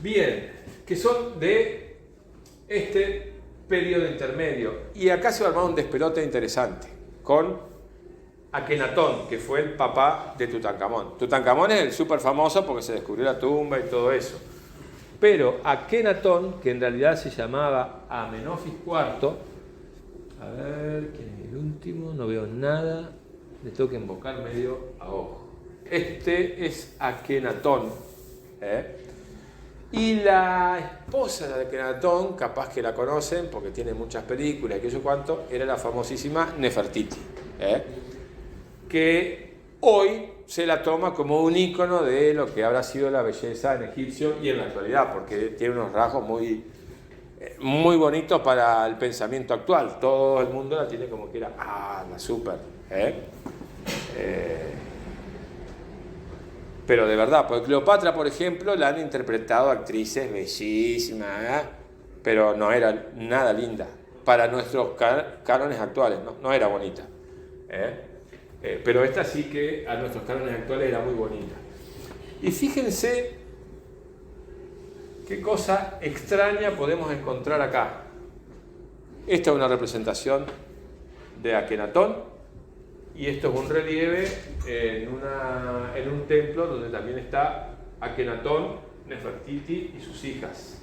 Bien, que son de este periodo intermedio. Y acá se va a armar un despelote interesante con Akenatón, que fue el papá de Tutankamón. Tutankamón es el súper famoso porque se descubrió la tumba y todo eso. Pero Akenatón, que en realidad se llamaba Amenofis IV, a ver, ¿quién es el último? No veo nada. Le tengo que invocar medio a ojo. Este es Akenatón. Y la esposa de Akenatón, capaz que la conocen porque tiene muchas películas y que yo cuánto, era la famosísima Nefertiti. Que hoy se la toma como un ícono de lo que habrá sido la belleza en egipcio y en la actualidad, porque tiene unos rasgos muy bonitos para el pensamiento actual. Todo el mundo la tiene como que era, la súper. Pero de verdad, porque Cleopatra, por ejemplo, la han interpretado actrices bellísimas, pero no era nada linda. Para nuestros cánones actuales, no era bonita. Pero esta sí que a nuestros cánones actuales era muy bonita. Y fíjense qué cosa extraña podemos encontrar acá. Esta es una representación de Akenatón y esto es un relieve en un templo donde también está Akenatón, Nefertiti y sus hijas.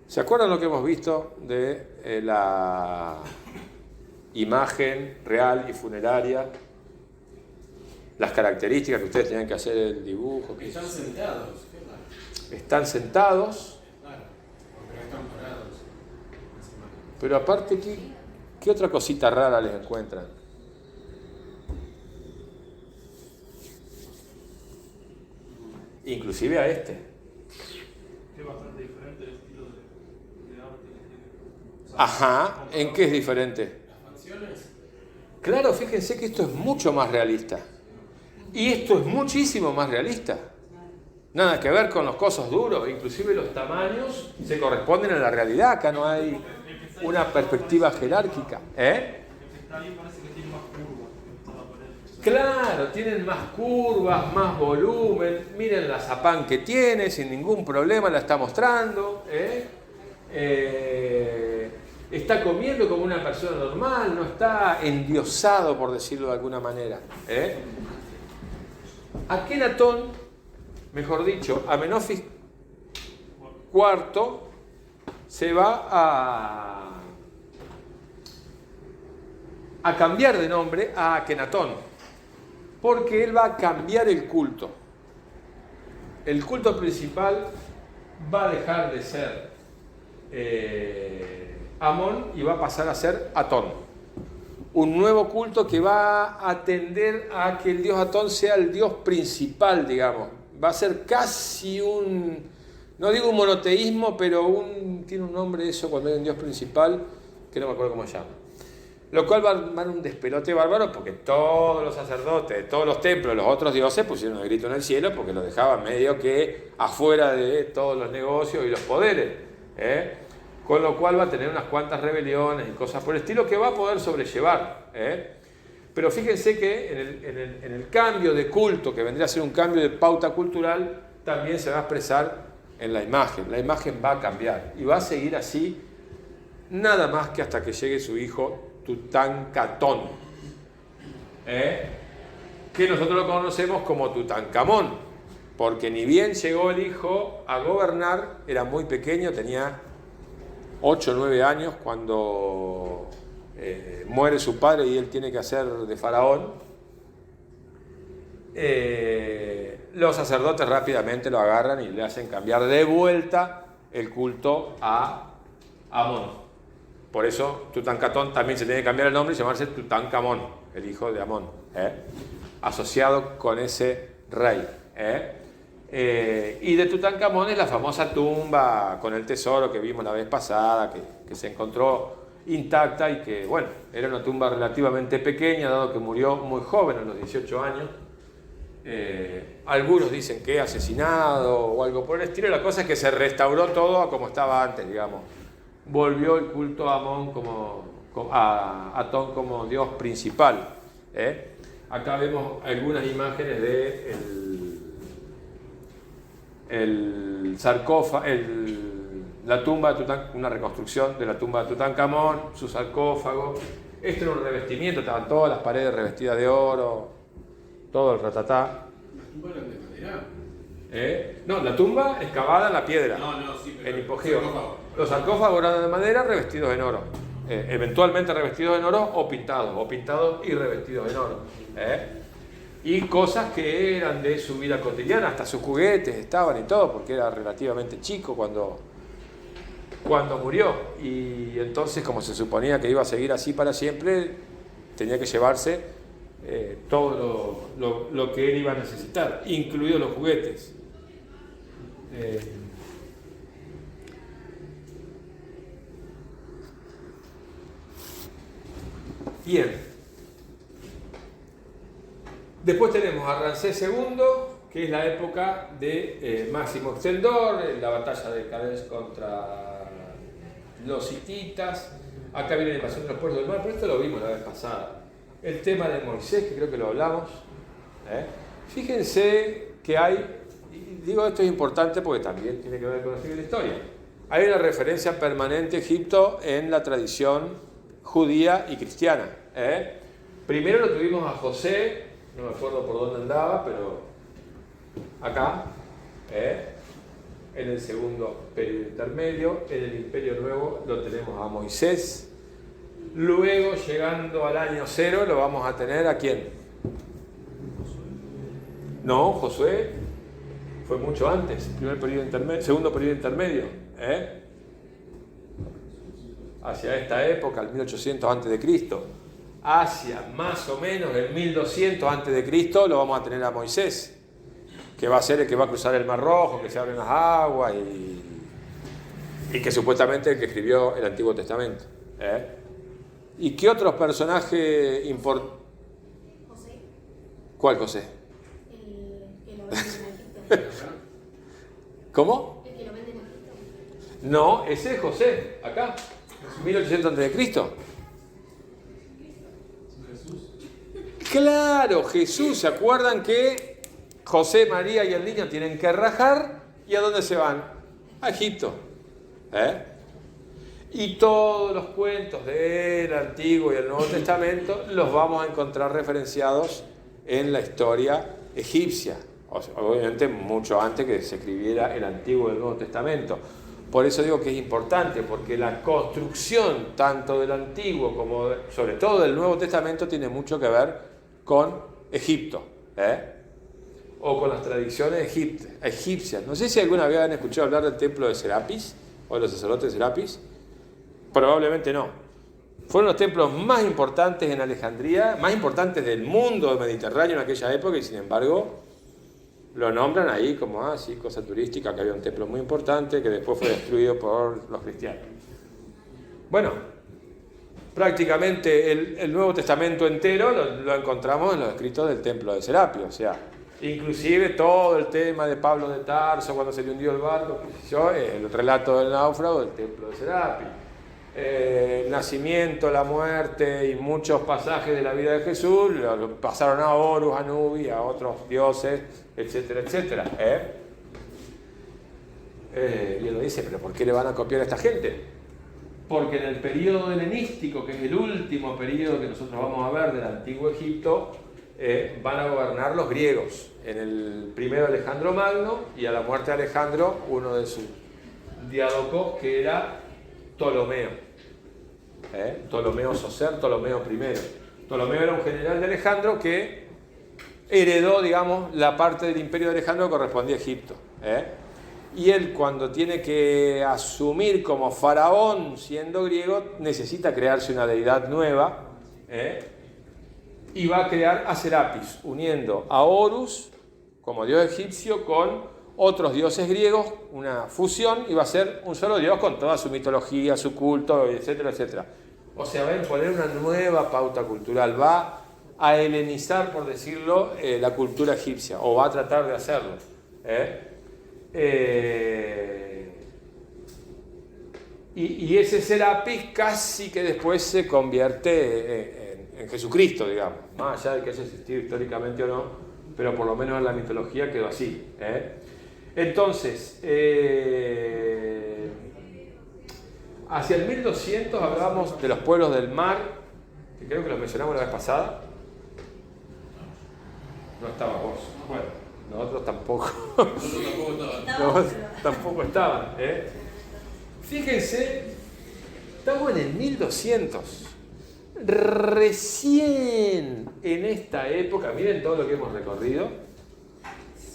¿Se acuerdan lo que hemos visto de la imagen real y funeraria? Las características que ustedes tenían que hacer el dibujo. Están sentados. Están sentados. Claro, porque no están parados. Pero aparte, ¿qué otra cosita rara les encuentran? Inclusive a este. Es bastante diferente el estilo de arte que tiene. Ajá, ¿en qué es diferente? Las facciones. Claro, fíjense que esto es mucho más realista. Y esto es muchísimo más realista. Nada que ver con los cosos duros, inclusive los tamaños se corresponden a la realidad, acá no hay una perspectiva jerárquica. El que está ahí parece que tiene más curvas en toda la pared. Claro, tienen más curvas, más volumen, miren la zapán que tiene, sin ningún problema la está mostrando. Está comiendo como una persona normal, no está endiosado, por decirlo de alguna manera. Akenatón, mejor dicho, Amenofis IV se va a cambiar de nombre a Akenatón, porque él va a cambiar el culto. El culto principal va a dejar de ser Amón y va a pasar a ser Atón. Un nuevo culto que va a tender a que el dios Atón sea el dios principal, digamos. Va a ser casi no digo un monoteísmo, pero tiene un nombre eso cuando hay un dios principal, que no me acuerdo cómo se llama. Lo cual va a armar un despelote bárbaro porque todos los sacerdotes de todos los templos, los otros dioses, pusieron el grito en el cielo porque lo dejaban medio que afuera de todos los negocios y los poderes. Con lo cual va a tener unas cuantas rebeliones y cosas por el estilo que va a poder sobrellevar. Pero fíjense que en el cambio de culto, que vendría a ser un cambio de pauta cultural, también se va a expresar en la imagen. La imagen va a cambiar y va a seguir así nada más que hasta que llegue su hijo Tutankamón, que nosotros lo conocemos como Tutankamón, porque ni bien llegó el hijo a gobernar, era muy pequeño, tenía 8 o 9 años cuando muere su padre y él tiene que hacer de faraón. Los sacerdotes rápidamente lo agarran y le hacen cambiar de vuelta el culto a Amón. Por eso Tutankamón también se tiene que cambiar el nombre y llamarse Tutankamón, el hijo de Amón, asociado con ese rey. Y de Tutankamón es la famosa tumba con el tesoro que vimos la vez pasada, que se encontró intacta y que, bueno, era una tumba relativamente pequeña, dado que murió muy joven, a los 18 años. Algunos dicen que asesinado o algo por el estilo. La cosa es que se restauró todo a como estaba antes, digamos. Volvió el culto a Amón a Atón como dios principal. Acá vemos algunas imágenes de el sarcófago, la tumba de una reconstrucción de la tumba de Tutankamón, su sarcófago. Esto era un revestimiento, estaban todas las paredes revestidas de oro, todo el ratatá. ¿Las tumbas eran de madera? No, la tumba excavada en la piedra, No, sí, pero en hipogeo. sarcófago. Los sarcófagos eran de madera revestidos en oro, eventualmente revestidos en oro o pintados y revestidos en oro. Y cosas que eran de su vida cotidiana, hasta sus juguetes estaban y todo, porque era relativamente chico cuando murió. Y entonces, como se suponía que iba a seguir así para siempre, tenía que llevarse todo lo que él iba a necesitar, incluidos los juguetes. Bien. Después tenemos a Ramsés II, que es la época de Máximo Extendor, la batalla de Cádiz contra los hititas. Acá viene la invasión de los puertos del mar, pero esto lo vimos la vez pasada. El tema de Moisés, que creo que lo hablamos. Fíjense que hay, y digo esto es importante porque también tiene que ver con la historia. Hay una referencia permanente a Egipto en la tradición judía y cristiana. Primero lo tuvimos a José, no me acuerdo por dónde andaba, pero acá, en el segundo periodo intermedio. En el Imperio Nuevo lo tenemos a Moisés. Luego, llegando al año 0, lo vamos a tener ¿a quién? No, Josué fue mucho antes, segundo periodo intermedio. Hacia esta época, el 1800 a.C., hacia más o menos el 1200 a.C., lo vamos a tener a Moisés, que va a ser el que va a cruzar el Mar Rojo, que se abren las aguas y que supuestamente es el que escribió el Antiguo Testamento. ¿Y qué otros personajes importantes? José. ¿Cuál José? El que lo venden en Egipto. ¿Cómo? El que lo venden en Egipto. No, ese es José, acá, 1800 a.C. Jesús. Claro, Jesús. ¿Se acuerdan que José, María y el niño tienen que rajar? ¿Y a dónde se van? A Egipto. Y todos los cuentos del Antiguo y el Nuevo Testamento los vamos a encontrar referenciados en la historia egipcia. O sea, obviamente mucho antes que se escribiera el Antiguo y el Nuevo Testamento. Por eso digo que es importante, porque la construcción tanto del Antiguo como sobre todo del Nuevo Testamento tiene mucho que ver con Egipto, o con las tradiciones egipcias. No sé si alguna vez han escuchado hablar del templo de Serapis o de los sacerdotes de Serapis. Probablemente no. Fueron los templos más importantes en Alejandría, más importantes del mundo mediterráneo en aquella época, y sin embargo lo nombran ahí como, sí, cosa turística, que había un templo muy importante que después fue destruido por los cristianos. Bueno, prácticamente el Nuevo Testamento entero lo encontramos en los escritos del templo de Serapis, o sea, inclusive todo el tema de Pablo de Tarso cuando se le hundió el barco, el relato del náufrago del templo de Serapis. El nacimiento, la muerte y muchos pasajes de la vida de Jesús lo pasaron a Horus, a Anubis, a otros dioses, etcétera, etcétera. Y uno dice, ¿pero por qué le van a copiar a esta gente? Porque en el periodo helenístico, que es el último periodo que nosotros vamos a ver del Antiguo Egipto, van a gobernar los griegos. En el primero Alejandro Magno, y a la muerte de Alejandro, uno de sus diádocos, que era Ptolomeo. Ptolomeo Socer, Ptolomeo I. Ptolomeo era un general de Alejandro que heredó, digamos, la parte del imperio de Alejandro que correspondía a Egipto. Y él, cuando tiene que asumir como faraón siendo griego, necesita crearse una deidad nueva, y va a crear a Serapis, uniendo a Horus como dios egipcio con otros dioses griegos, una fusión, y va a ser un solo dios con toda su mitología, su culto, etcétera, etcétera. O sea, va a imponer una nueva pauta cultural, va a helenizar, por decirlo, la cultura egipcia, o va a tratar de hacerlo. Y ese Serapis casi que después se convierte en Jesucristo, digamos, más allá de que haya existido históricamente o no, pero por lo menos en la mitología quedó así. Entonces, hacia el 1200 hablamos de los pueblos del mar, que creo que lo mencionamos la vez pasada. No estaba vos. Bueno, nosotros tampoco. Nosotros tampoco estaban. Fíjense, estamos en el 1200. Recién en esta época, miren todo lo que hemos recorrido,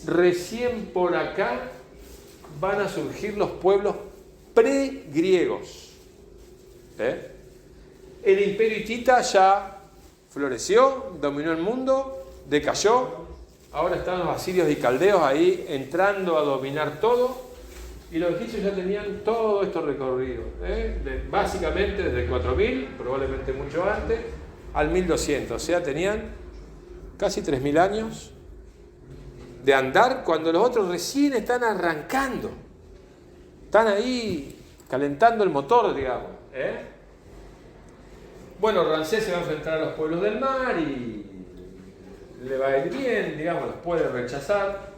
recién por acá van a surgir los pueblos pre-griegos. El imperio hitita ya floreció, dominó el mundo, decayó, ahora están los asirios y caldeos ahí entrando a dominar todo, y los egipcios ya tenían todo esto recorrido, básicamente desde el 4000, probablemente mucho antes, al 1200, o sea, tenían casi 3000 años de andar cuando los otros recién están arrancando, están ahí calentando el motor, digamos. Bueno, Ramsés se va a enfrentar a los pueblos del mar y le va a ir bien, digamos, los puede rechazar.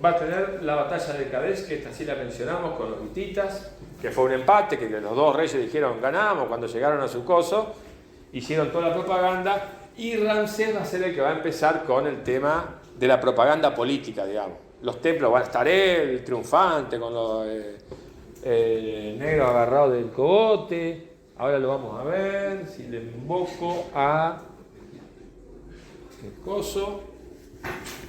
Va a tener la batalla de Kadesh, que esta sí la mencionamos, con los hititas, que fue un empate, que los dos reyes dijeron ganamos. Cuando llegaron a su coso, hicieron toda la propaganda, y Ramsés va a ser el que va a empezar con el tema de la propaganda política, digamos. Los templos van a estar él, triunfante, con los negros agarrados del cogote. Ahora lo vamos a ver, si le invoco a el coso.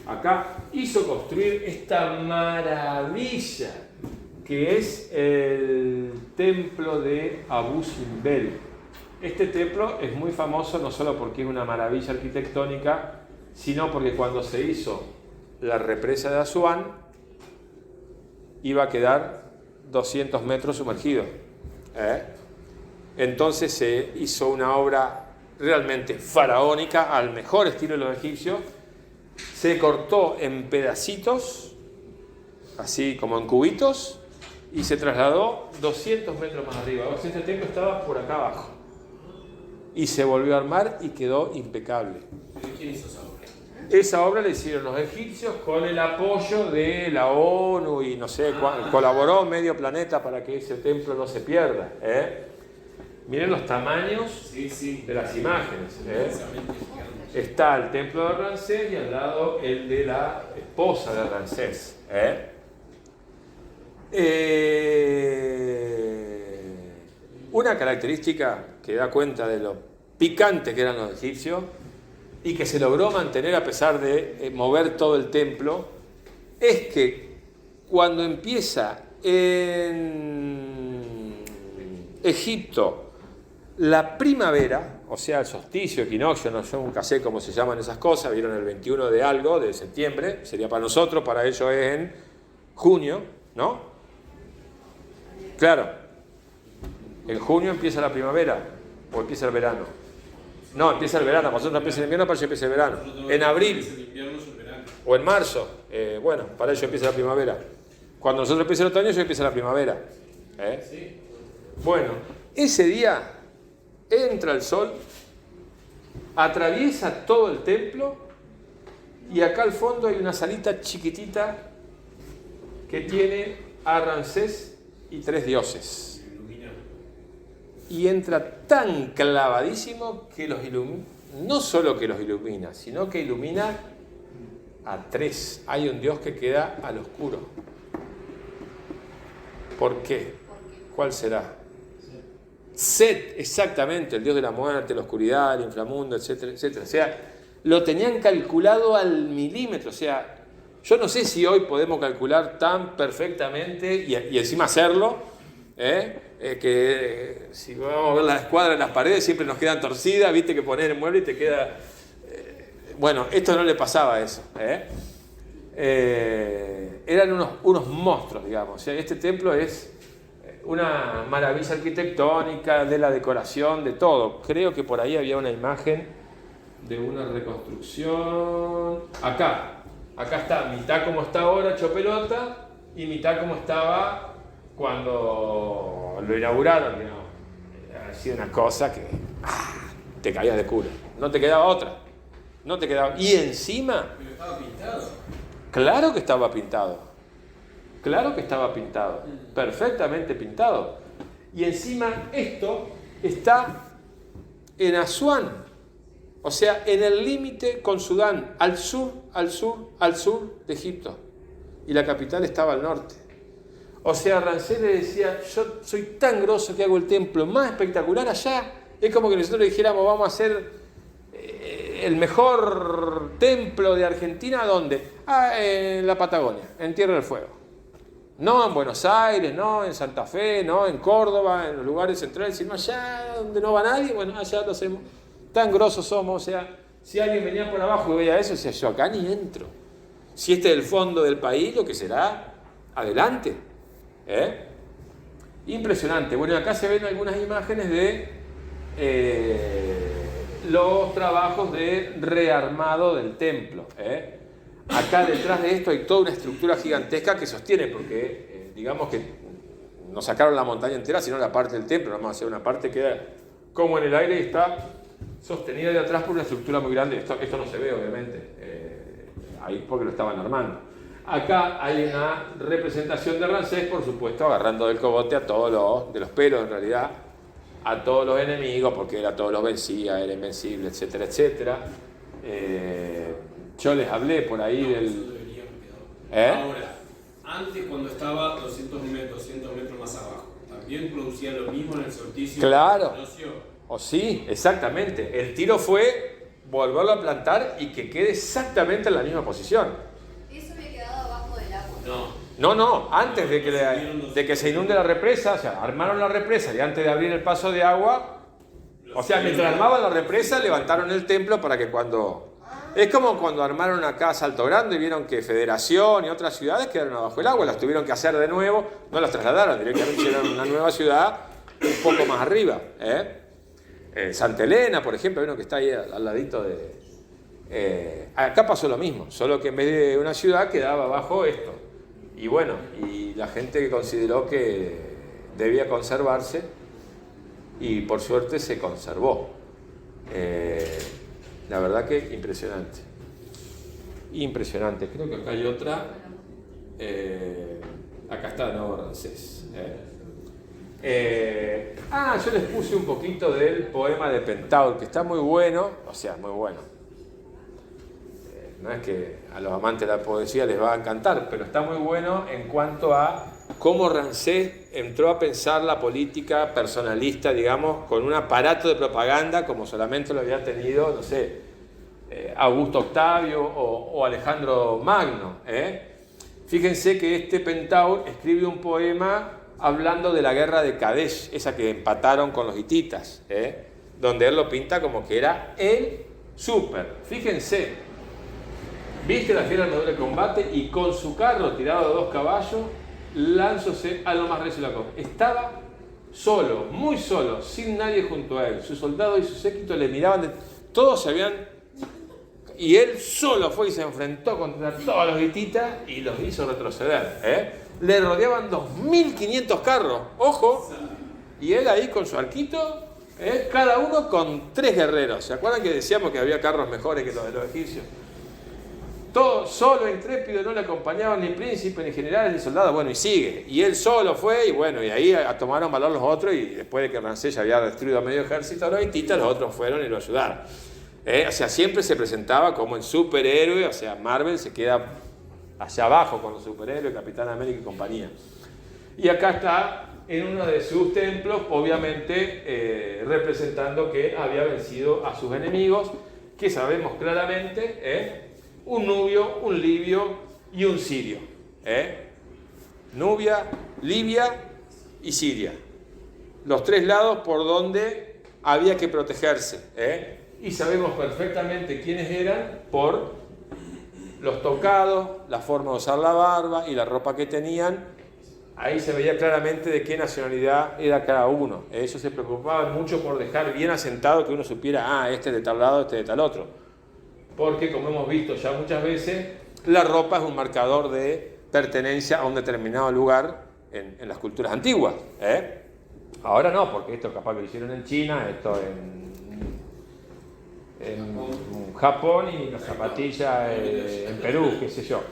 Acá hizo construir esta maravilla que es el templo de Abu Simbel. Este templo es muy famoso no solo porque es una maravilla arquitectónica, sino porque cuando se hizo la represa de Asuán iba a quedar 200 metros sumergido. Entonces se hizo una obra realmente faraónica, al mejor estilo de los egipcios. Se cortó en pedacitos, así como en cubitos, y se trasladó 200 metros más arriba. O sea, este templo estaba por acá abajo. Y se volvió a armar y quedó impecable. ¿Quién hizo esa obra? Esa obra la hicieron los egipcios con el apoyo de la ONU y no sé, colaboró medio planeta para que ese templo no se pierda. Miren los tamaños de las imágenes. Está el templo de Ramsés y al lado el de la esposa de Ramsés. Una característica que da cuenta de lo picante que eran los egipcios y que se logró mantener a pesar de mover todo el templo, es que cuando empieza en Egipto la primavera, o sea, el solsticio, equinoccio, no, yo nunca sé cómo se llaman esas cosas, vieron el 21 de algo, de septiembre, sería para nosotros, para ellos es en junio, ¿no? Claro, en junio empieza la primavera, o empieza el verano. No, empieza el verano, para nosotros empieza el invierno, para ellos empieza el verano. En abril, o en marzo, bueno, para ellos empieza la primavera. Cuando nosotros empieza el otoño, ellos empieza la primavera. Bueno, ese día entra el sol, atraviesa todo el templo y acá al fondo hay una salita chiquitita que tiene a Ramsés y 3 dioses. Y entra tan clavadísimo que los ilumina, no solo que los ilumina, sino que ilumina a 3. Hay un dios que queda al oscuro. ¿Por qué? ¿Cuál será? Set, exactamente, el dios de la muerte, la oscuridad, el inframundo, etcétera, etcétera. O sea, lo tenían calculado al milímetro. O sea, yo no sé si hoy podemos calcular tan perfectamente y encima hacerlo, que si vamos a ver la escuadra en las paredes siempre nos quedan torcidas, viste que poner el mueble y te queda... bueno, esto no le pasaba a eso. Eran unos monstruos, digamos. O sea, este templo es una maravilla arquitectónica, de la decoración, de todo. Creo que por ahí había una imagen de una reconstrucción. Acá está, mitad como está ahora, hecho pelota, y mitad como estaba cuando lo inauguraron, digamos. Ha sido una cosa que te caías de culo. No te quedaba otra. No te quedaba. Y encima... Pero estaba pintado. Claro que estaba pintado. Claro que estaba pintado. Perfectamente pintado. Y encima esto está en Asuán. O sea, en el límite con Sudán, al sur de Egipto. Y la capital estaba al norte. O sea, Ramsés le decía, yo soy tan grosso que hago el templo más espectacular allá. Es como que nosotros le dijéramos, vamos a hacer el mejor templo de Argentina, ¿dónde? En la Patagonia, en Tierra del Fuego. No en Buenos Aires, no en Santa Fe, no en Córdoba, en los lugares centrales, sino allá donde no va nadie, bueno, allá lo hacemos. Tan grosos somos, o sea, si alguien venía por abajo y veía eso, decía, yo acá ni entro. Si este es el fondo del país, lo que será, adelante. Impresionante. Bueno, acá se ven algunas imágenes de los trabajos de rearmado del templo. Acá detrás de esto hay toda una estructura gigantesca que sostiene, porque digamos que no sacaron la montaña entera, sino la parte del templo, vamos a hacer una parte que queda como en el aire y está sostenida de atrás por una estructura muy grande. Esto no se ve, obviamente, ahí porque lo estaban armando. Acá hay una representación de Ramsés, por supuesto, agarrando del cogote a todos de los pelos, en realidad, a todos los enemigos, porque él a todos los vencía, era invencible, etcétera, etcétera. Yo les hablé por ahí del... Ahora, antes cuando estaba 200 metros más abajo, ¿también producía lo mismo en el solsticio? Claro. O sí, exactamente. El tiro fue volverlo a plantar y que quede exactamente en la misma posición. Eso había quedado abajo del agua. No, antes de que se inunde la represa, o sea, armaron la represa y antes de abrir el paso de agua, o sea, mientras armaban la represa, levantaron el templo para que cuando... Es como cuando armaron acá Salto Grande y vieron que Federación y otras ciudades quedaron abajo del agua, las tuvieron que hacer de nuevo, no las trasladaron, directamente hicieron una nueva ciudad un poco más arriba. Santa Elena, por ejemplo, vieron que está ahí al ladito de... acá pasó lo mismo, solo que en vez de una ciudad quedaba abajo esto. Y bueno, y la gente consideró que debía conservarse y por suerte se conservó. La verdad que impresionante. Impresionante. Creo que acá hay otra. Acá está de nuevo Ramsés. Yo les puse un poquito del poema de Pentaur, que está muy bueno. O sea, muy bueno. No es que a los amantes de la poesía les va a encantar, pero está muy bueno en cuanto a cómo Ramsés entró a pensar la política personalista, digamos, con un aparato de propaganda como solamente lo había tenido, no sé, Augusto Octavio o Alejandro Magno. Fíjense que este Pentaur escribe un poema hablando de la guerra de Kadesh, esa que empataron con los hititas, donde él lo pinta como que era el súper. Fíjense. Viste la fiera armadura de combate y con su carro tirado de 2 caballos, lánzose a lo más recio de la costa. Estaba solo, muy solo, sin nadie junto a él. Sus soldados y su séquito le miraban, todos se habían... Y él solo fue y se enfrentó contra todos los hititas y los hizo retroceder. Le rodeaban 2.500 carros, ojo, y él ahí con su arquito, cada uno con 3 guerreros. ¿Se acuerdan que decíamos que había carros mejores que los de los egipcios? Todo solo, intrépido, no le acompañaban ni príncipes, ni generales, ni soldados. Bueno, y sigue. Y él solo fue, y bueno, y ahí tomaron valor los otros, y después de que Ramsés ya había destruido a medio ejército a los hititas, los otros fueron y lo ayudaron. O sea, siempre se presentaba como el superhéroe, o sea, Marvel se queda allá abajo con los superhéroes, Capitán América y compañía. Y acá está en uno de sus templos, obviamente representando que había vencido a sus enemigos, que sabemos claramente, un nubio, un libio y un sirio. Nubia, Libia y Siria. Los 3 lados por donde había que protegerse. Y sabemos perfectamente quiénes eran por los tocados, la forma de usar la barba y la ropa que tenían. Ahí se veía claramente de qué nacionalidad era cada uno. Ellos se preocupaban mucho por dejar bien asentado que uno supiera, este de tal lado, este de tal otro. Porque, como hemos visto ya muchas veces, la ropa es un marcador de pertenencia a un determinado lugar en las culturas antiguas. Ahora no, porque esto capaz que lo hicieron en China, esto en Japón y las zapatillas en Perú, qué sé yo.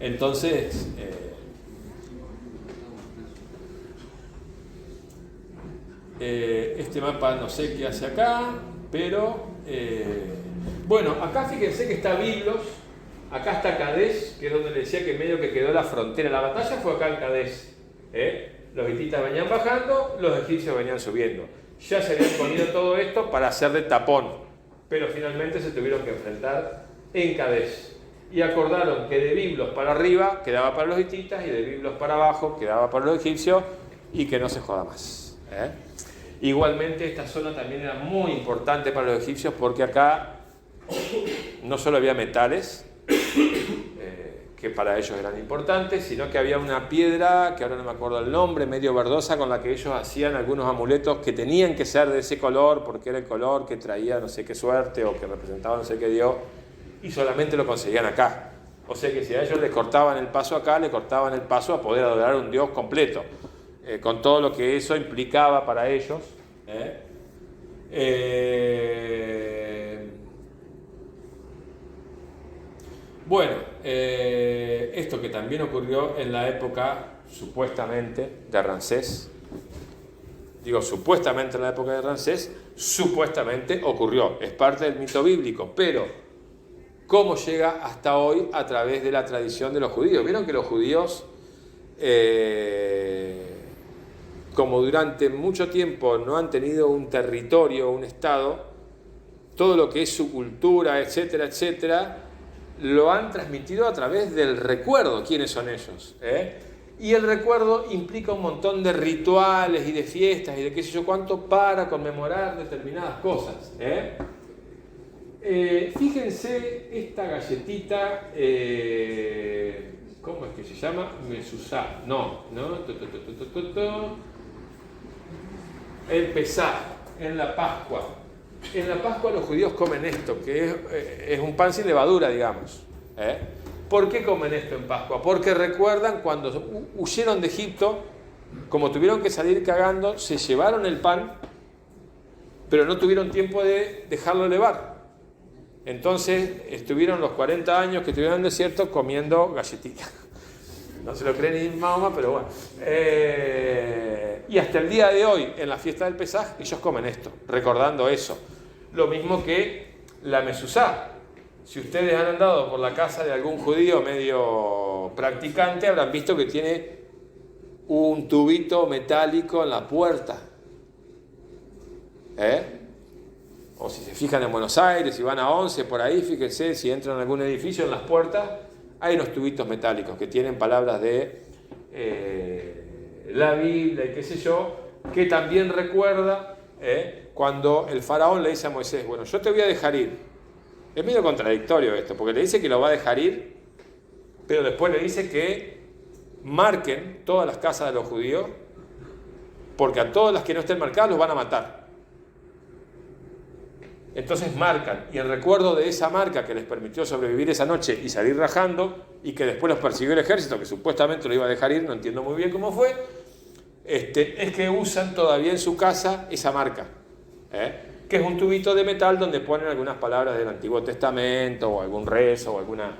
Entonces, este mapa no sé qué hace acá, pero bueno, acá fíjense que está Biblos, acá está Kadesh, que es donde le decía que medio que quedó la frontera. La batalla fue acá en Kadesh. Los hititas venían bajando, los egipcios venían subiendo. Ya se habían ponido todo esto para hacer de tapón, pero finalmente se tuvieron que enfrentar en Kadesh. Y acordaron que de Biblos para arriba quedaba para los hititas y de Biblos para abajo quedaba para los egipcios, y que no se joda más. Igualmente esta zona también era muy importante para los egipcios, porque acá no solo había metales, que para ellos eran importantes, sino que había una piedra, que ahora no me acuerdo el nombre, medio verdosa, con la que ellos hacían algunos amuletos que tenían que ser de ese color, porque era el color que traía no sé qué suerte o que representaba no sé qué dios, y solamente lo conseguían acá. O sea que si a ellos les cortaban el paso acá, le cortaban el paso a poder adorar a un dios completo, con todo lo que eso implicaba para ellos. Bueno, esto que también ocurrió en la época, supuestamente, de Ramsés. Digo, supuestamente en la época de Ramsés, supuestamente ocurrió. Es parte del mito bíblico, pero ¿cómo llega hasta hoy? A través de la tradición de los judíos. Vieron que los judíos, como durante mucho tiempo no han tenido un territorio, un estado, todo lo que es su cultura, etcétera, etcétera, lo han transmitido a través del recuerdo. ¿Quiénes son ellos? Y el recuerdo implica un montón de rituales y de fiestas y de qué sé yo cuánto para conmemorar determinadas cosas. Fíjense esta galletita, ¿cómo es que se llama? Mezuzá. El Pesaj, en la Pascua. En la Pascua los judíos comen esto, que es un pan sin levadura, digamos. ¿Por qué comen esto en Pascua? Porque recuerdan cuando huyeron de Egipto, como tuvieron que salir cagando, se llevaron el pan, pero no tuvieron tiempo de dejarlo elevar. Entonces estuvieron los 40 años que estuvieron en el desierto comiendo galletitas. No se lo cree ni Mahoma, pero bueno. Y hasta el día de hoy, en la fiesta del Pesaj, ellos comen esto, recordando eso. Lo mismo que la mezuzá. Si ustedes han andado por la casa de algún judío medio practicante, habrán visto que tiene un tubito metálico en la puerta. O si se fijan en Buenos Aires, si van a 11 por ahí, fíjense, si entran en algún edificio, en las puertas hay unos tubitos metálicos que tienen palabras de la Biblia y qué sé yo, que también recuerda cuando el faraón le dice a Moisés, bueno, yo te voy a dejar ir. Es medio contradictorio esto, porque le dice que lo va a dejar ir, pero después le dice que marquen todas las casas de los judíos, porque a todas las que no estén marcadas los van a matar. Entonces marcan, y en recuerdo de esa marca que les permitió sobrevivir esa noche y salir rajando, y que después los persiguió el ejército, que supuestamente lo iba a dejar ir, no entiendo muy bien cómo fue, es que usan todavía en su casa esa marca, que es un tubito de metal donde ponen algunas palabras del Antiguo Testamento, o algún rezo, o alguna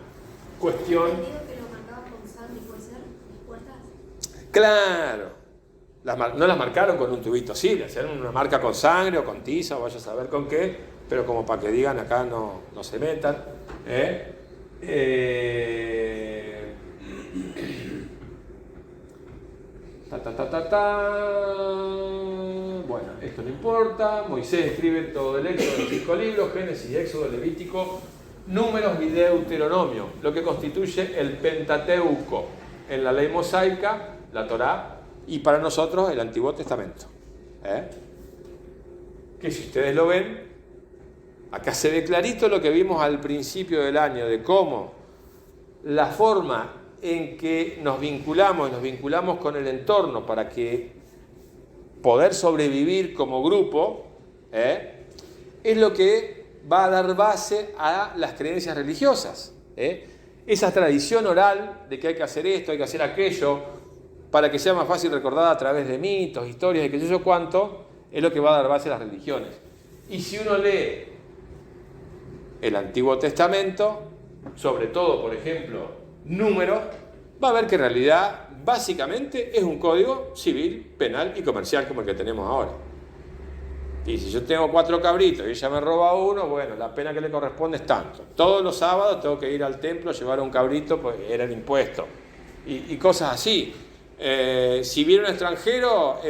cuestión. ¿Entendido que lo marcaban con sangre, puede ser? ¿Las puertas? Claro. No las marcaron con un tubito, sí, le hacían una marca con sangre o con tiza, o vaya a saber con qué, pero como para que digan acá no se metan. Bueno, esto no importa. Moisés escribe todo el Éxodo de los 5 libros, Génesis, Éxodo, Levítico, Números y Deuteronomio, lo que constituye el Pentateuco en la ley mosaica, la Torá, y para nosotros el Antiguo Testamento. Que si ustedes lo ven, acá se ve clarito lo que vimos al principio del año, de cómo la forma en que nos vinculamos con el entorno para que poder sobrevivir como grupo, es lo que va a dar base a las creencias religiosas. Esa tradición oral de que hay que hacer esto, hay que hacer aquello, para que sea más fácil recordada a través de mitos, historias y qué sé yo cuánto, es lo que va a dar base a las religiones. Y si uno lee el Antiguo Testamento, sobre todo, por ejemplo, números, va a ver que en realidad, básicamente, es un código civil, penal y comercial como el que tenemos ahora. Y si yo tengo 4 cabritos y ella me roba uno, bueno, la pena que le corresponde es tanto. Todos los sábados tengo que ir al templo, llevar un cabrito, pues era el impuesto. Y cosas así. Si viene un extranjero,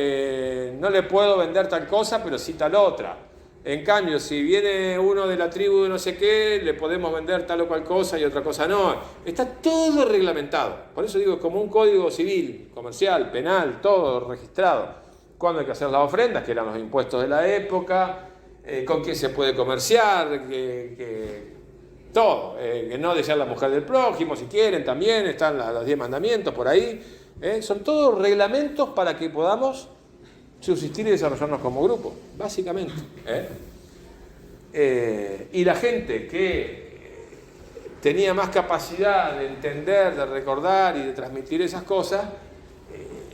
no le puedo vender tal cosa, pero sí tal otra. En cambio, si viene uno de la tribu de no sé qué, le podemos vender tal o cual cosa y otra cosa no. Está todo reglamentado. Por eso digo, como un código civil, comercial, penal, todo registrado. Cuándo hay que hacer las ofrendas, que eran los impuestos de la época, con quién se puede comerciar, todo. Que no desear la mujer del prójimo, si quieren, también están los 10 mandamientos por ahí. Son todos reglamentos para que podamos subsistir y desarrollarnos como grupo, básicamente. Y la gente que tenía más capacidad de entender, de recordar y de transmitir esas cosas,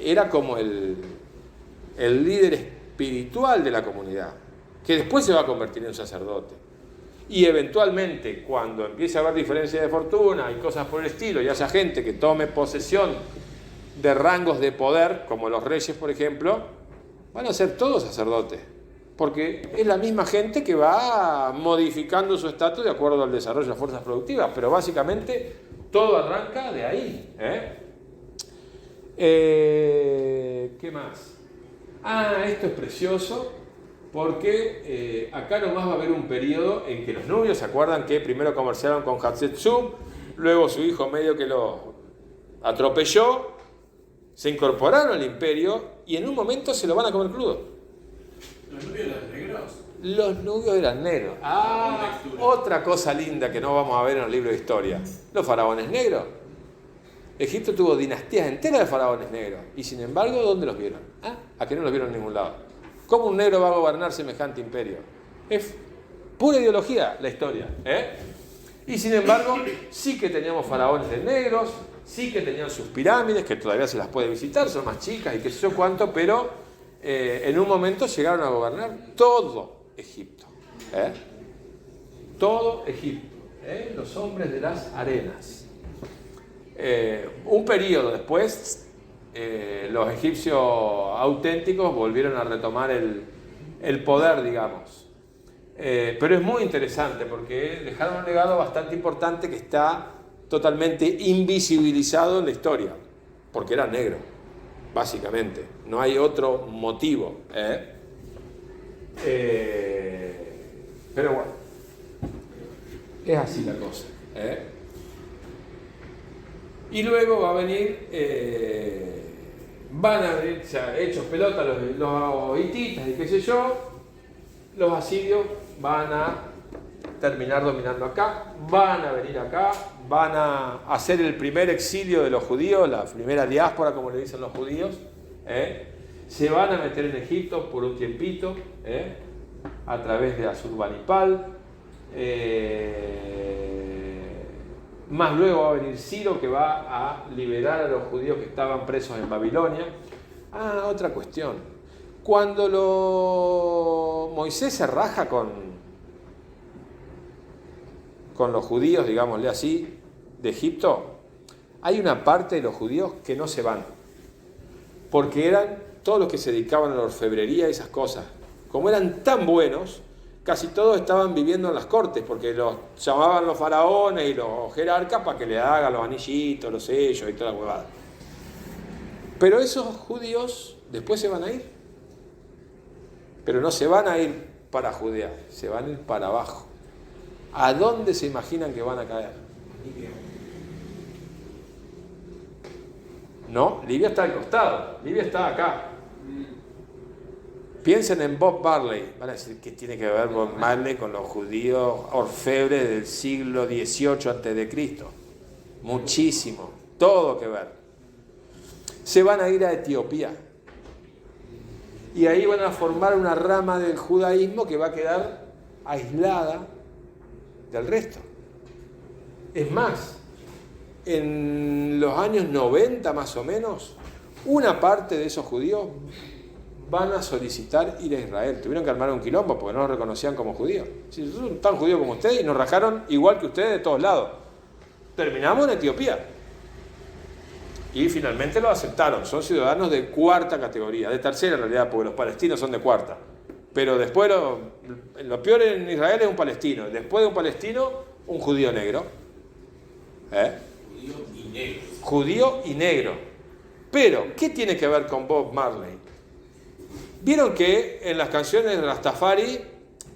era como el líder espiritual de la comunidad, que después se va a convertir en sacerdote. Y eventualmente, cuando empiece a haber diferencia de fortuna y cosas por el estilo, y haya gente que tome posesión de rangos de poder, como los reyes, por ejemplo, van a ser todos sacerdotes, porque es la misma gente que va modificando su estatus de acuerdo al desarrollo de las fuerzas productivas, pero básicamente todo arranca de ahí. ¿Qué más? Esto es precioso, porque acá nomás va a haber un periodo en que los nubios, ¿se acuerdan que primero comerciaron con Hatshepsut, luego su hijo medio que lo atropelló, se incorporaron al imperio y en un momento se lo van a comer crudo? ¿Los nubios eran negros? Los nubios eran negros. Otra cosa linda que no vamos a ver en el libro de historia. Los faraones negros. Egipto tuvo dinastías enteras de faraones negros. Y sin embargo, ¿dónde los vieron? ¿A que no los vieron en ningún lado? ¿Cómo un negro va a gobernar semejante imperio? Es pura ideología la historia. Y sin embargo, sí que teníamos faraones de negros, sí que tenían sus pirámides, que todavía se las puede visitar, son más chicas y qué sé yo cuánto, pero en un momento llegaron a gobernar todo Egipto. Todo Egipto. Los hombres de las arenas. Un periodo después, los egipcios auténticos volvieron a retomar el poder, digamos. Pero es muy interesante porque dejaron un legado bastante importante que está totalmente invisibilizado en la historia, porque era negro, básicamente. No hay otro motivo. Pero bueno, es así la cosa. Y luego va a venir, van a venir, ya hechos pelota los hititas y qué sé yo, los asirios van a terminar dominando acá, van a venir acá, van a hacer el primer exilio de los judíos, la primera diáspora, como le dicen los judíos, se van a meter en Egipto por un tiempito, a través de Asurbanipal, más luego va a venir Ciro, que va a liberar a los judíos que estaban presos en Babilonia. Otra cuestión, cuando Moisés se raja con los judíos, digámosle así, de Egipto, hay una parte de los judíos que no se van, porque eran todos los que se dedicaban a la orfebrería y esas cosas. Como eran tan buenos, casi todos estaban viviendo en las cortes, porque los llamaban los faraones y los jerarcas para que le hagan los anillitos, los sellos y toda la huevada. Pero esos judíos después se van a ir. Pero no se van a ir para Judea, se van a ir para abajo. ¿A dónde se imaginan que van a caer? No, Libia está al costado, Libia está acá. Piensen en Bob Marley. Van a decir, ¿qué tiene que ver Bob Marley con los judíos orfebres del siglo XVIII a.C.? Muchísimo, todo que ver. Se van a ir a Etiopía. Y ahí van a formar una rama del judaísmo que va a quedar aislada del resto. Es más, en los años 90 más o menos, una parte de esos judíos van a solicitar ir a Israel. Tuvieron que armar un quilombo porque no los reconocían como judíos. Si son tan judíos como ustedes y nos rajaron igual que ustedes de todos lados. terminamos en Etiopía. Y finalmente lo aceptaron. Son ciudadanos de cuarta categoría, de tercera en realidad, porque los palestinos son de cuarta. Pero después lo peor en Israel es un palestino. Después de un palestino, un judío negro. Judío y negro. Judío y negro. Pero, ¿qué tiene que ver con Bob Marley? Vieron que en las canciones de Rastafari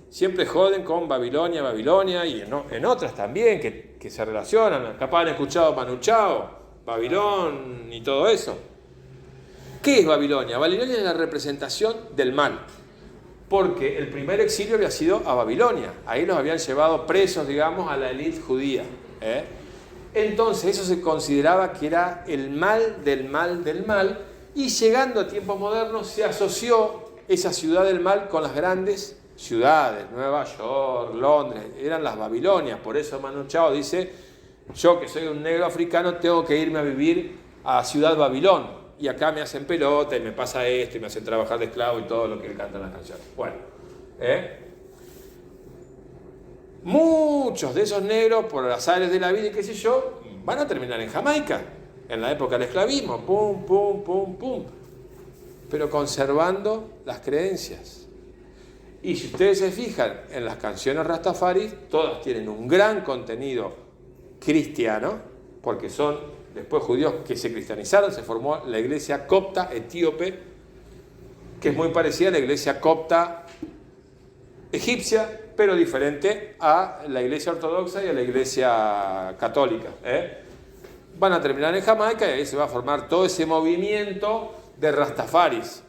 siempre joden con Babilonia, Babilonia, y en otras también que se relacionan. Capaz han escuchado Manu Chao, Babilón y todo eso. ¿Qué es Babilonia? Babilonia es la representación del mal, porque el primer exilio había sido a Babilonia. Ahí los habían llevado presos, digamos, a la élite judía. Entonces eso se consideraba que era el mal del mal del mal, y llegando a tiempos modernos se asoció esa ciudad del mal con las grandes ciudades, Nueva York, Londres, eran las Babilonias. Por eso Manu Chao dice: yo que soy un negro africano tengo que irme a vivir a Ciudad Babilón, y acá me hacen pelota y me pasa esto y me hacen trabajar de esclavo y todo lo que él canta en las canciones. Bueno, muchos de esos negros, por las azares de la vida y qué sé yo, van a terminar en Jamaica, en la época del esclavismo, pum, pum, pum, pum, pero conservando las creencias. Y si ustedes se fijan en las canciones Rastafari, todas tienen un gran contenido cristiano, porque son después judíos que se cristianizaron. Se formó la iglesia copta etíope, que es muy parecida a la iglesia copta egipcia, pero diferente a la iglesia ortodoxa y a la iglesia católica. Van a terminar en Jamaica y ahí se va a formar todo ese movimiento de Rastafaris.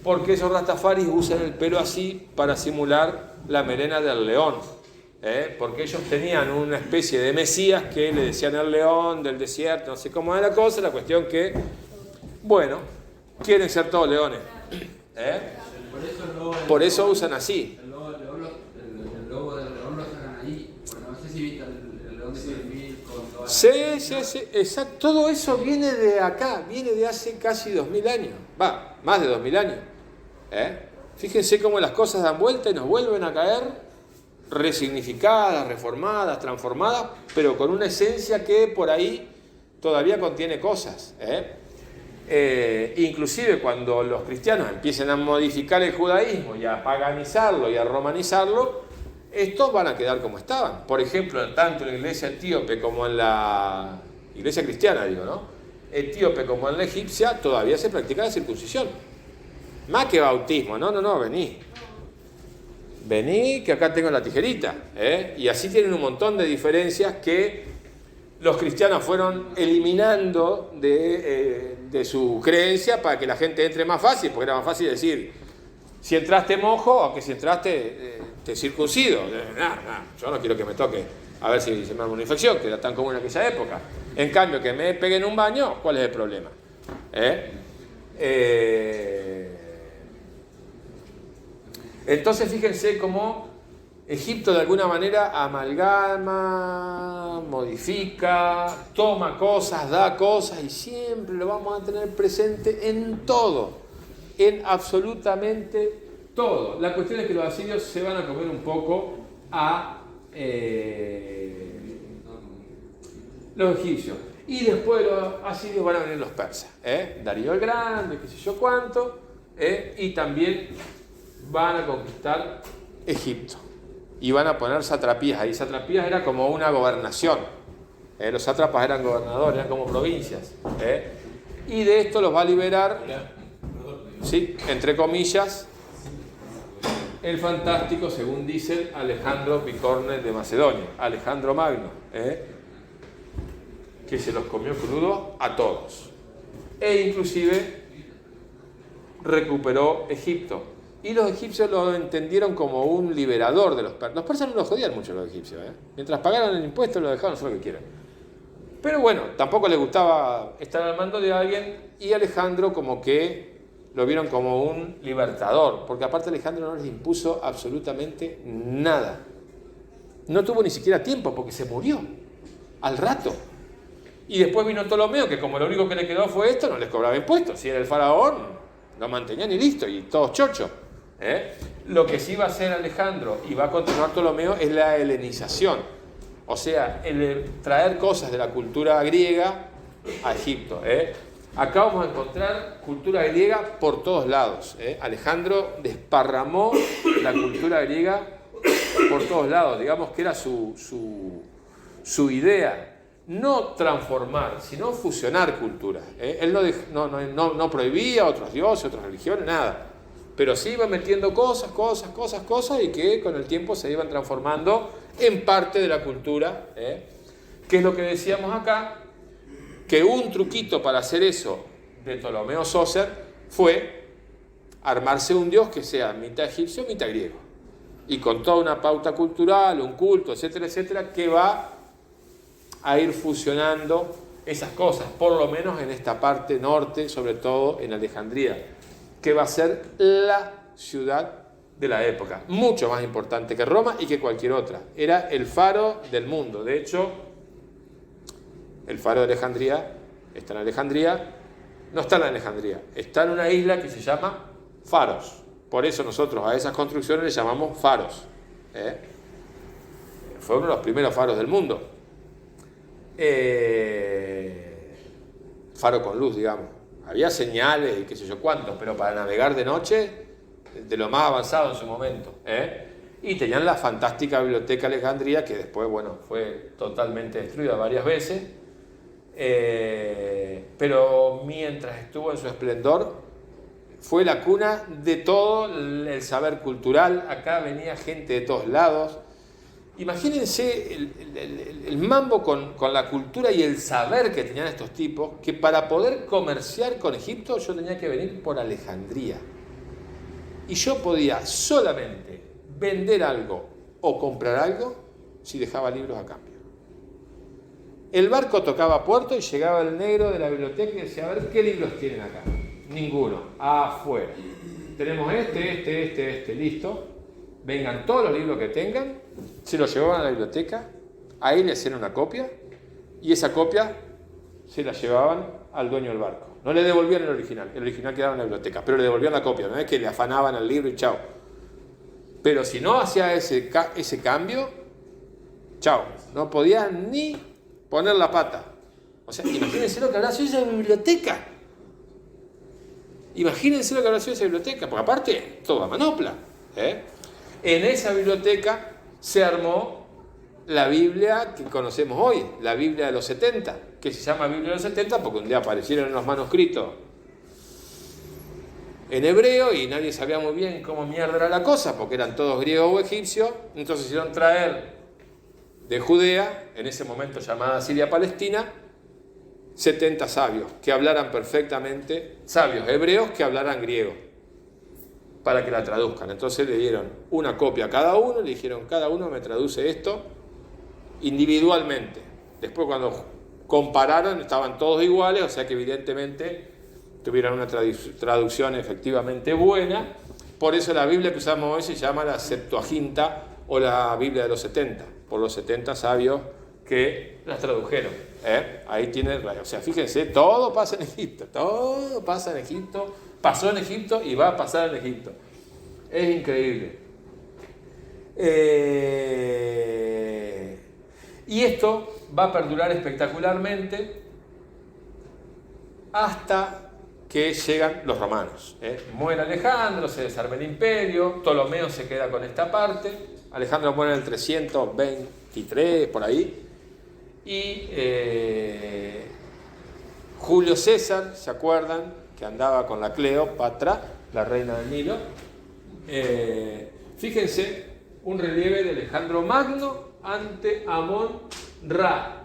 Porque esos Rastafaris usan el pelo así para simular la melena del león. Porque ellos tenían una especie de mesías que le decían el león del desierto, no sé cómo era la cosa, la cuestión que, bueno, quieren ser todos leones. Por eso usan así. El logo del león lo sacan ahí, porque no sé si viste el león de perfil con toda la... Sí, exacto. Todo eso viene de acá, viene de hace casi 2000 años. Va, más de 2000 años. Fíjense cómo las cosas dan vuelta y nos vuelven a caer resignificadas, reformadas, transformadas, pero con una esencia que por ahí todavía contiene cosas. Inclusive cuando los cristianos empiecen a modificar el judaísmo y a paganizarlo y a romanizarlo, estos van a quedar como estaban. Por ejemplo, tanto en la iglesia etíope como en la iglesia cristiana, digo, ¿no? Etíope como en la egipcia, todavía se practica la circuncisión. Más que bautismo, no, vení que acá tengo la tijerita. Y así tienen un montón de diferencias que los cristianos fueron eliminando de su creencia para que la gente entre más fácil, porque era más fácil decir, si entraste mojo o que si entraste te circuncido. Yo no quiero que me toque a ver si se me arma una infección, que era tan común en aquella época. En cambio, que me peguen un baño, ¿cuál es el problema? Entonces fíjense cómo Egipto de alguna manera amalgama, modifica, toma cosas, da cosas, y siempre lo vamos a tener presente en todo, en absolutamente todo. La cuestión es que los asirios se van a comer un poco a los egipcios, y después de los asirios van a venir los persas, Darío el Grande, qué sé yo cuánto, y también van a conquistar Egipto y van a poner satrapías ahí. Satrapías era como una gobernación, los sátrapas eran gobernadores, eran como provincias, y de esto los va a liberar, ¿sí?, entre comillas, el fantástico, según dicen, Alejandro Picorne de Macedonia, Alejandro Magno, que se los comió crudo a todos, e inclusive recuperó Egipto. Y los egipcios lo entendieron como un liberador de los persas. Los persas no los jodían mucho, los egipcios, Mientras pagaran el impuesto lo dejaban hacer lo que quieran. Pero bueno, tampoco les gustaba estar al mando de alguien, y Alejandro como que lo vieron como un libertador, porque aparte Alejandro no les impuso absolutamente nada. No tuvo ni siquiera tiempo, porque se murió al rato. Y después vino Ptolomeo, que como lo único que le quedó fue esto, no les cobraba impuestos. Si era el faraón, lo mantenían y listo, y todos chochos. Lo que sí va a hacer Alejandro y va a continuar Ptolomeo es la helenización. O sea, el traer cosas de la cultura griega a Egipto. Acá vamos a encontrar cultura griega por todos lados. Alejandro desparramó la cultura griega por todos lados. Digamos que era su idea. No transformar, sino fusionar culturas. Él no prohibía otros dioses, otras religiones, nada. Pero sí iba metiendo cosas, y que con el tiempo se iban transformando en parte de la cultura. Que es lo que decíamos acá, que un truquito para hacer eso de Ptolomeo Sócer fue armarse un dios que sea mitad egipcio, mitad griego. Y con toda una pauta cultural, un culto, etcétera, etcétera, que va a ir fusionando esas cosas, por lo menos en esta parte norte, sobre todo en Alejandría, que va a ser la ciudad de la época, mucho más importante que Roma y que cualquier otra. Era el faro del mundo. De hecho, el faro de Alejandría está en Alejandría, no está en Alejandría, está en una isla que se llama Faros. Por eso nosotros a esas construcciones les llamamos faros. Fue uno de los primeros faros del mundo. Faro con luz, digamos. Había señales y qué sé yo cuántos, pero para navegar de noche, de lo más avanzado en su momento. Y tenían la fantástica biblioteca de Alejandría, que después, bueno, fue totalmente destruida varias veces. Pero mientras estuvo en su esplendor, fue la cuna de todo el saber cultural. Acá venía gente de todos lados. Imagínense el mambo con la cultura y el saber que tenían estos tipos, que para poder comerciar con Egipto yo tenía que venir por Alejandría. Y yo podía solamente vender algo o comprar algo si dejaba libros a cambio. El barco tocaba puerto y llegaba el negro de la biblioteca y decía, a ver, ¿qué libros tienen acá? Ninguno. Afuera. Tenemos este, listo. Vengan todos los libros que tengan, se los llevaban a la biblioteca, ahí le hacían una copia y esa copia se la llevaban al dueño del barco. No le devolvían el original quedaba en la biblioteca, pero le devolvían la copia, no es que le afanaban el libro y chao. Pero si no hacía ese cambio, chao, no podía ni poner la pata. O sea, imagínense lo que habrá sido esa biblioteca. Imagínense lo que habrá sido esa biblioteca, porque aparte, toda manopla. En esa biblioteca se armó la Biblia que conocemos hoy, la Biblia de los 70, que se llama Biblia de los 70 porque un día aparecieron en los manuscritos en hebreo y nadie sabía muy bien cómo mierda era la cosa, porque eran todos griegos o egipcios. Entonces hicieron traer de Judea, en ese momento llamada Siria-Palestina, 70 sabios que hablaran perfectamente, sabios hebreos que hablaran griego, para que la traduzcan. Entonces le dieron una copia a cada uno, le dijeron, cada uno me traduce esto individualmente. Después cuando compararon estaban todos iguales, o sea que evidentemente tuvieron una traducción efectivamente buena. Por eso la Biblia que usamos hoy se llama la Septuaginta o la Biblia de los 70, por los 70 sabios que las tradujeron. Ahí tienen, o sea, fíjense, todo pasa en Egipto, pasó en Egipto y va a pasar en Egipto. Es increíble. Y esto va a perdurar espectacularmente hasta que llegan los romanos. Muere Alejandro, se desarma el imperio, Ptolomeo se queda con esta parte, Alejandro muere en el 323, por ahí, y Julio César, ¿se acuerdan? Que andaba con la Cleopatra, la reina del Nilo. Fíjense, un relieve de Alejandro Magno ante Amón-Ra.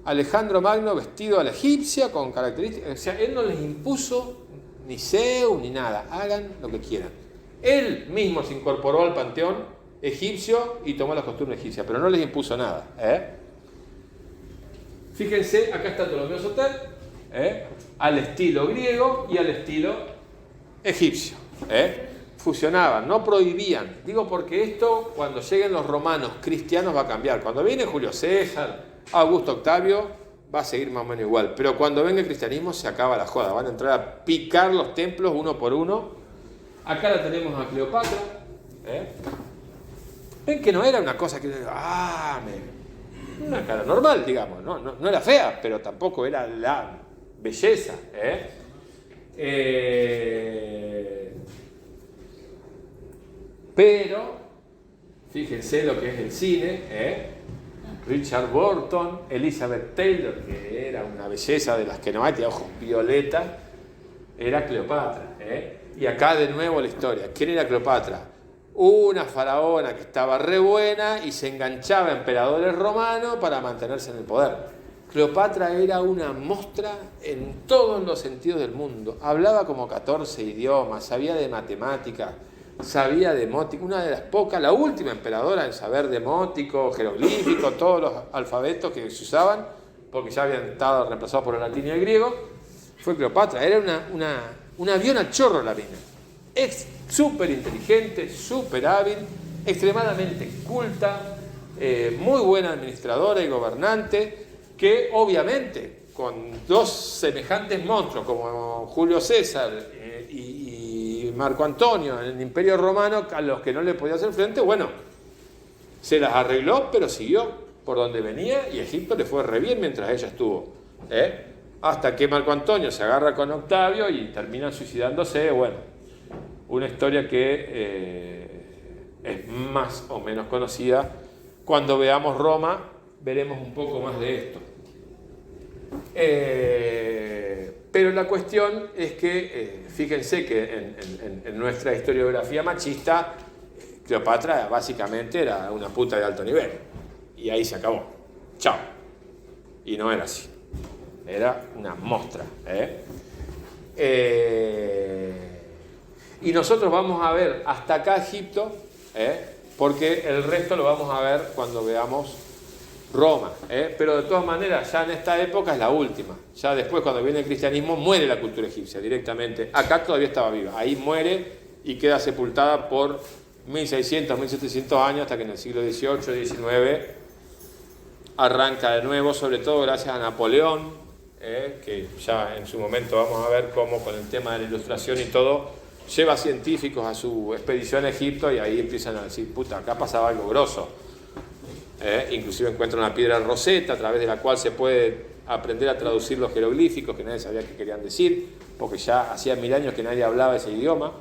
Alejandro Magno vestido a la egipcia con características, o sea, él no les impuso ni Zeus ni nada, hagan lo que quieran. Él mismo se incorporó al panteón egipcio y tomó las costumbres egipcias, pero no les impuso nada. Fíjense, acá está Ptolomeo Soter, al estilo griego y al estilo egipcio. Fusionaban, no prohibían. Digo porque esto, cuando lleguen los romanos cristianos, va a cambiar. Cuando viene Julio César, Augusto Octavio, va a seguir más o menos igual. Pero cuando venga el cristianismo se acaba la joda. Van a entrar a picar los templos uno por uno. Acá la tenemos a Cleopatra. Ven que no era una cosa que... una cara normal, digamos, no era fea, pero tampoco era la belleza. Pero, fíjense lo que es el cine, Richard Burton, Elizabeth Taylor, que era una belleza de las que no hay, de ojos violetas, era Cleopatra. Y acá de nuevo la historia. ¿Quién era Cleopatra? Una faraona que estaba re buena y se enganchaba a emperadores romanos para mantenerse en el poder. Cleopatra era una mostra en todos los sentidos del mundo. Hablaba como 14 idiomas, sabía de matemáticas, sabía demótico, una de las pocas, la última emperadora en saber demótico, jeroglífico, todos los alfabetos que se usaban, porque ya habían estado reemplazados por el latín y el griego, fue Cleopatra. Era un avión a chorro la mina. Súper inteligente, súper hábil, extremadamente culta, muy buena administradora y gobernante, que obviamente con dos semejantes monstruos como Julio César y Marco Antonio en el Imperio Romano, a los que no le podía hacer frente, bueno, se las arregló, pero siguió por donde venía y Egipto le fue re bien mientras ella estuvo. Hasta que Marco Antonio se agarra con Octavio y termina suicidándose. Bueno, una historia que es más o menos conocida. Cuando veamos Roma, veremos un poco más de esto. Pero la cuestión es que, fíjense que en nuestra historiografía machista, Cleopatra básicamente era una puta de alto nivel. Y ahí se acabó. Chao. Y no era así. Era una mostra. Y nosotros vamos a ver hasta acá Egipto, porque el resto lo vamos a ver cuando veamos Roma. Pero de todas maneras, ya en esta época es la última. Ya después, cuando viene el cristianismo, muere la cultura egipcia directamente. Acá todavía estaba viva. Ahí muere y queda sepultada por 1600, 1700 años, hasta que en el siglo XVIII, XIX arranca de nuevo, sobre todo gracias a Napoleón, que ya en su momento vamos a ver cómo con el tema de la ilustración y todo, lleva científicos a su expedición a Egipto y ahí empiezan a decir, puta, acá pasaba algo grosso. Inclusive encuentra una piedra Rosetta a través de la cual se puede aprender a traducir los jeroglíficos que nadie sabía qué querían decir, porque ya hacía 1000 años que nadie hablaba ese idioma.